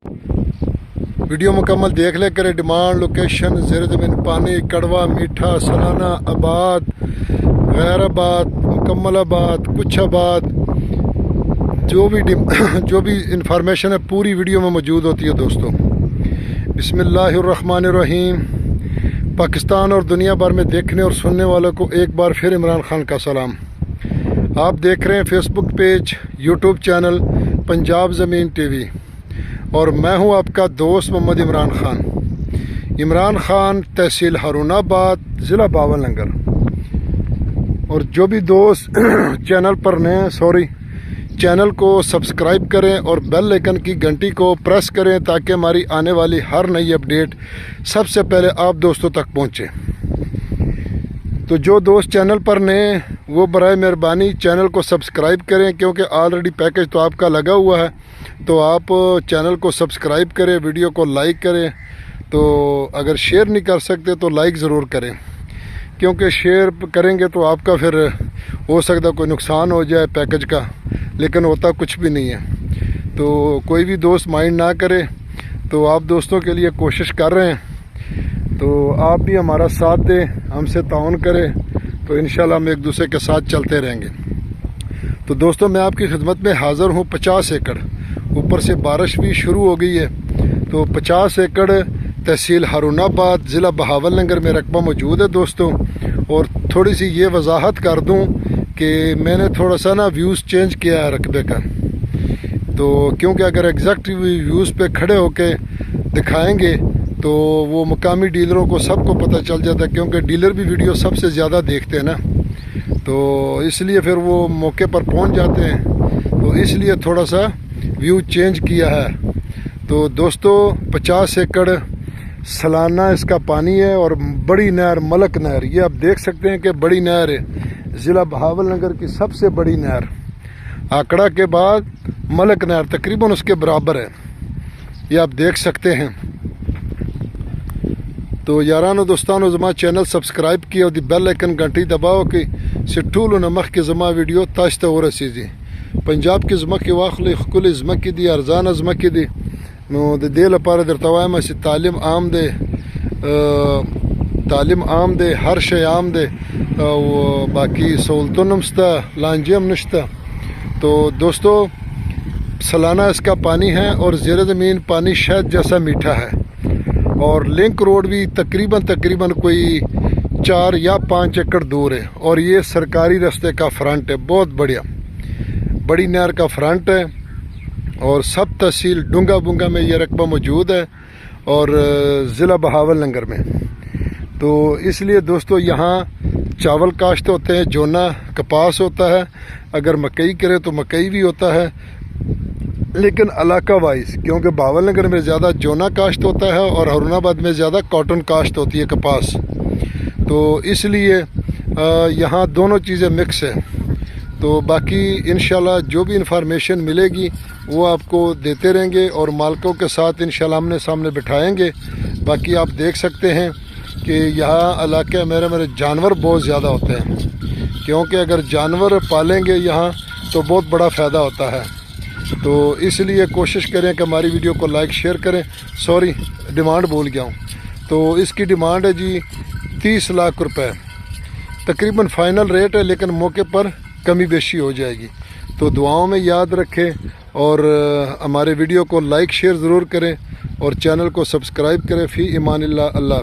Video मुकम्मल देख ले करें। डिमांड, लोकेशन, ज़ेर ज़मीन पानी, कड़वा, मीठा, सलाना, आबाद, गैर आबाद, मुकम्मल आबाद, कुछ आबाद, जो भी इंफॉर्मेशन है पूरी वीडियो में मौजूद होती है दोस्तों। बिस्मिल्लाहिर्रहमानिर्रहीम। पाकिस्तान और दुनिया भर में देखने और सुनने वालों को एक बार फिर इमरान खान का सलाम। आप देख रहे हैं Facebook page, YouTube channel Punjab ज़मीन टीवी, और मैं हूं आपका दोस्त मोहम्मद इमरान खान। इमरान खान, तहसील हारूनाबाद, ज़िला बावलनगर। और जो भी दोस्त चैनल पर नए चैनल को सब्सक्राइब करें और बेल आइकन की घंटी को प्रेस करें ताकि हमारी आने वाली हर नई अपडेट सबसे पहले आप दोस्तों तक पहुंचे। तो जो दोस्त चैनल पर नए वो बराए मेहरबानी चैनल को सब्सक्राइब करें, क्योंकि ऑलरेडी पैकेज तो आपका लगा हुआ है। तो आप चैनल को सब्सक्राइब करें, वीडियो को लाइक करें। तो अगर शेयर नहीं कर सकते तो लाइक ज़रूर करें, क्योंकि शेयर करेंगे तो आपका फिर हो सकता कोई नुकसान हो जाए पैकेज का, लेकिन होता कुछ भी नहीं है। तो कोई भी दोस्त माइंड ना करे। तो आप दोस्तों के लिए कोशिश कर रहे हैं, तो आप भी हमारा साथ दें, हमसे ताउन करें, तो इंशाल्लाह हम एक दूसरे के साथ चलते रहेंगे। तो दोस्तों मैं आपकी खिदमत में हाज़िर हूँ। 50 एकड़, ऊपर से बारिश भी शुरू हो गई है। तो 50 एकड़ तहसील हारूनाबाद, ज़िला बहावलनगर में रकबा मौजूद है दोस्तों। और थोड़ी सी ये वजाहत कर दूँ कि मैंने थोड़ा सा ना व्यूज़ चेंज किया है रकबे का। तो क्योंकि अगर एग्जैक्ट व्यूज़ पे खड़े होके दिखाएंगे तो वो मुकामी डीलरों को सबको पता चल जाता है, क्योंकि डीलर भी वीडियो सबसे ज़्यादा देखते हैं ना, तो इसलिए फिर वो मौके पर पहुंच जाते हैं। तो इसलिए थोड़ा सा व्यू चेंज किया है। तो दोस्तों 50 एकड़ सालाना इसका पानी है, और बड़ी नहर मलक नहर, ये आप देख सकते हैं कि बड़ी नहर है, ज़िला बहावलनगर की सबसे बड़ी नहर। आकड़ा के बाद मलक नहर तकरीबन उसके बराबर है, ये आप देख सकते हैं। तो यारानो दोस्तानो ज़मा चैनल सब्सक्राइब किया और बेल आइकन घंटी दबाओ कि सिट्टूल नमक के ज़मा वीडियो ताश तो रसीजी पंजाब के ज़मा के वाखली खुल ज़मा की दी अरजान ज़मा की दी नो दे लपार दरतवायम से तालीम आम दे हर शे आम दे बाकी सहूलतों नमस्ता लांजियम नश्ता। तो दोस्तों सालाना इसका पानी है, और ज़ेर ज़मीन पानी शहद जैसा मीठा है। और लिंक रोड भी तकरीबन कोई 4 या 5 एकड़ दूर है, और ये सरकारी रास्ते का फ्रंट है, बहुत बढ़िया बड़ी नहर का फ्रंट है। और सब तहसील डूंगा बुंगा में ये रकबा मौजूद है, और ज़िला बहावलनगर में। तो इसलिए दोस्तों यहाँ चावल काश्त होते हैं, जोना कपास होता है, अगर मकई करे तो मकई भी होता है, लेकिन इलाका वाइज, क्योंकि बहावलनगर में ज़्यादा जोना काश्त होता है और हारूनाबाद में ज़्यादा कॉटन काश्त होती है, कपास। तो इसलिए यहाँ दोनों चीज़ें मिक्स है। तो बाकी इंशाल्लाह जो भी इंफॉर्मेशन मिलेगी वो आपको देते रहेंगे, और मालकों के साथ इंशाल्लाह आमने सामने बिठाएंगे। बाकी आप देख सकते हैं कि यहाँ इलाके मेरे जानवर बहुत ज़्यादा होते हैं, क्योंकि अगर जानवर पालेंगे यहाँ तो बहुत बड़ा फ़ायदा होता है। तो इसलिए कोशिश करें कि हमारी वीडियो को लाइक शेयर करें। सॉरी, डिमांड भूल गया हूँ। तो इसकी डिमांड है जी 30 लाख रुपए, तकरीबन फ़ाइनल रेट है, लेकिन मौके पर कमी बेशी हो जाएगी। तो दुआओं में याद रखें, और हमारे वीडियो को लाइक शेयर ज़रूर करें, और चैनल को सब्सक्राइब करें। फ़ी ईमानिल्लाह, अल्लाह।